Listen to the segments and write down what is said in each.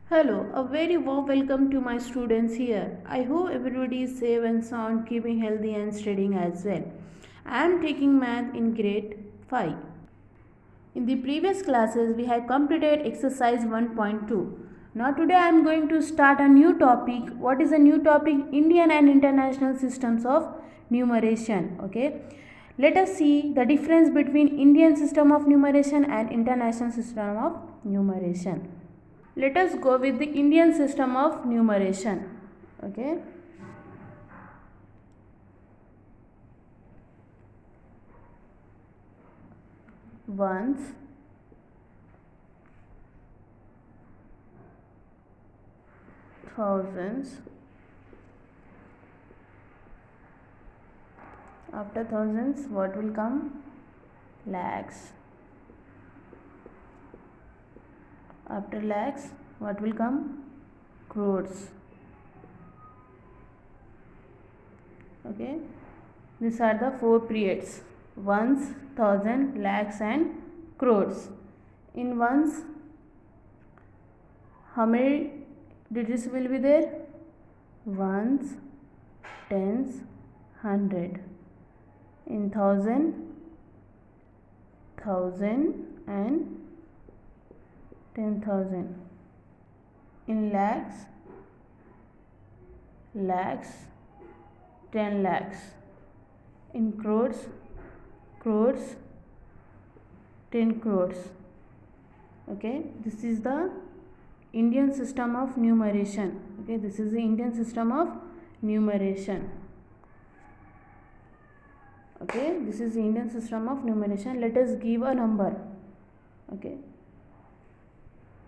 Hello, a very warm welcome to my students here. I hope everybody is safe and sound, keeping healthy and studying as well. I am taking math in grade 5. In the previous classes, we had completed exercise 1.2. Now today I am going to start a new topic. What is a new topic? Indian and international systems of numeration. Okay. Let us see the difference between Indian system of numeration and international system of numeration. Let us go with the Indian system of numeration. Okay. Ones, thousands, after thousands what will come? Lakhs. After lakhs what will come? Crores. Okay, these are the four periods: ones, thousand, lakhs and crores. In ones, how many digits will be there? Ones, tens, hundred. In thousand and 10,000. In lakhs, 10 lakhs. In crores, 10 crores. Okay, this is the Indian system of numeration. Okay, this is the Indian system of numeration. Okay, this is the Indian system of numeration. Let us give a number. Okay,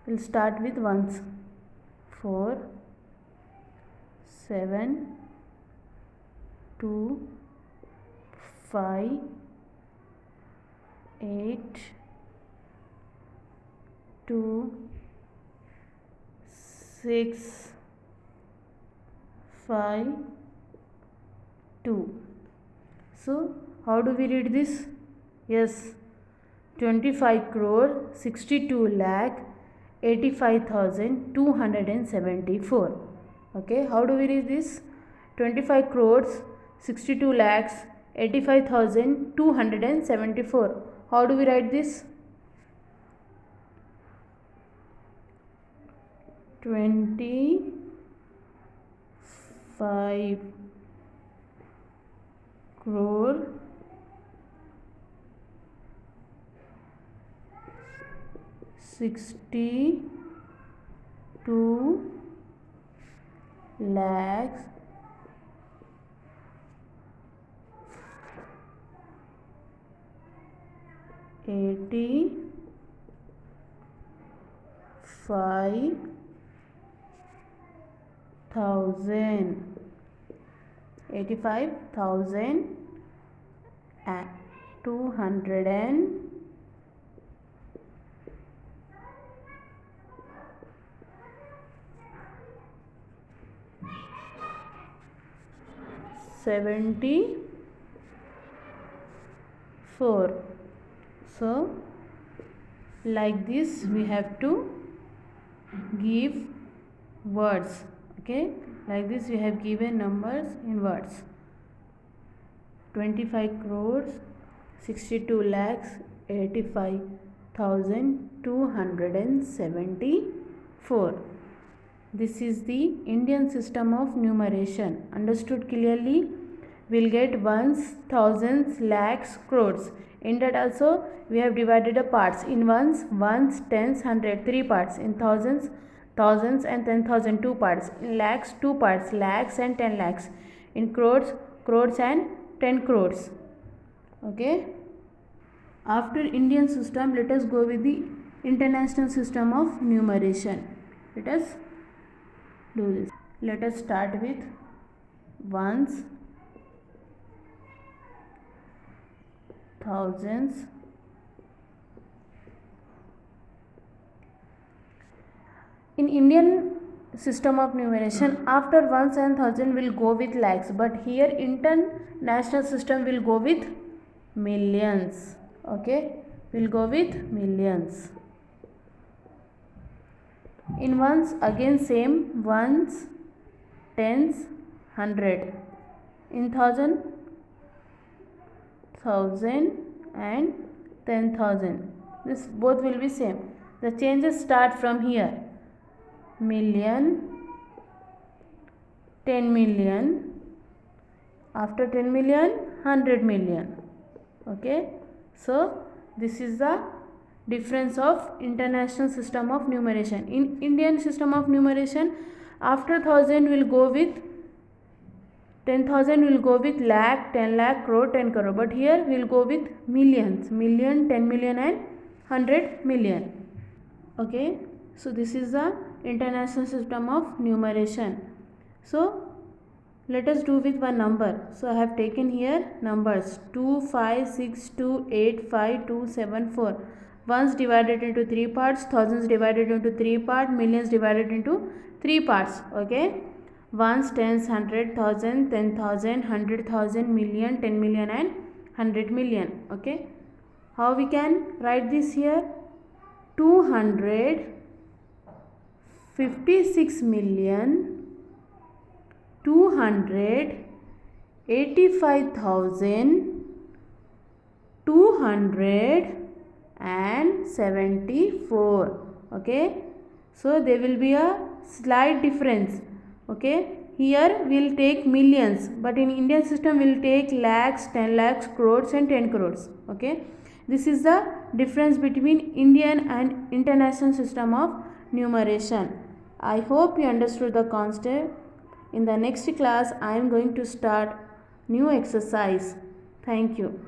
we'll start with ones. 4, 7, 2, 5, 8, 2, 6, 5, 2. So, how do we read this? Yes, 25 crore 62 lakh 85,274. Okay, how do we read this? 25 crores 62 lakhs 85,274. How do we write this? 25 crore 62 lakhs 85,000 and 274. So like this we have to give words. Okay, like this we have given numbers in words. 25 crores 62 lakhs 85,274. This is the Indian system of numeration. Understood clearly? We'll get ones, thousands, lakhs, crores. In that also we have divided the parts. In ones, tens, hundred, 3 parts. In thousands, thousands and 10,000, 2 parts. In lakhs, 2 parts, lakhs and 10 lakhs. In crores, crores and 10 crores. Okay. After Indian system, let us go with the international system of numeration. Let us do this. Let us start with ones, thousands, in Indian system of numeration, after ones and thousand will go with lakhs, but here international system will go with millions. Okay, will go with millions. In ones again same, ones, tens, 100. In thousand, 1000 and 10,000. This both will be same. The changes start from here. Million, 10 million, after 10 million, 100 million. Okay, so this is the difference of international system of numeration. In Indian system of numeration, after 1000 will go with 10,000 will go with lakh, 10 lakh, crore, 10 crore. But here we will go with millions, million, 10 million and 100 million. Okay, so this is the international system of numeration. So let us do with one number. So I have taken here numbers 2, 5, 6, 2, 8, 5, 2, 7, 4. Ones divided into 3 parts, thousands divided into 3 parts, millions divided into 3 parts. Okay, ones, tens, 100,000, 10,000, 100,000, million, 10 million and 100 million. Okay, how we can write this here? 256 million 285,274. Okay, so there will be a slight difference. Okay, here we will take millions, but in Indian system we will take lakhs, 10 lakhs, crores and 10 crores. Okay, this is the difference between Indian and international system of numeration. I hope you understood the concept. In the next class, I am going to start new exercise. Thank you.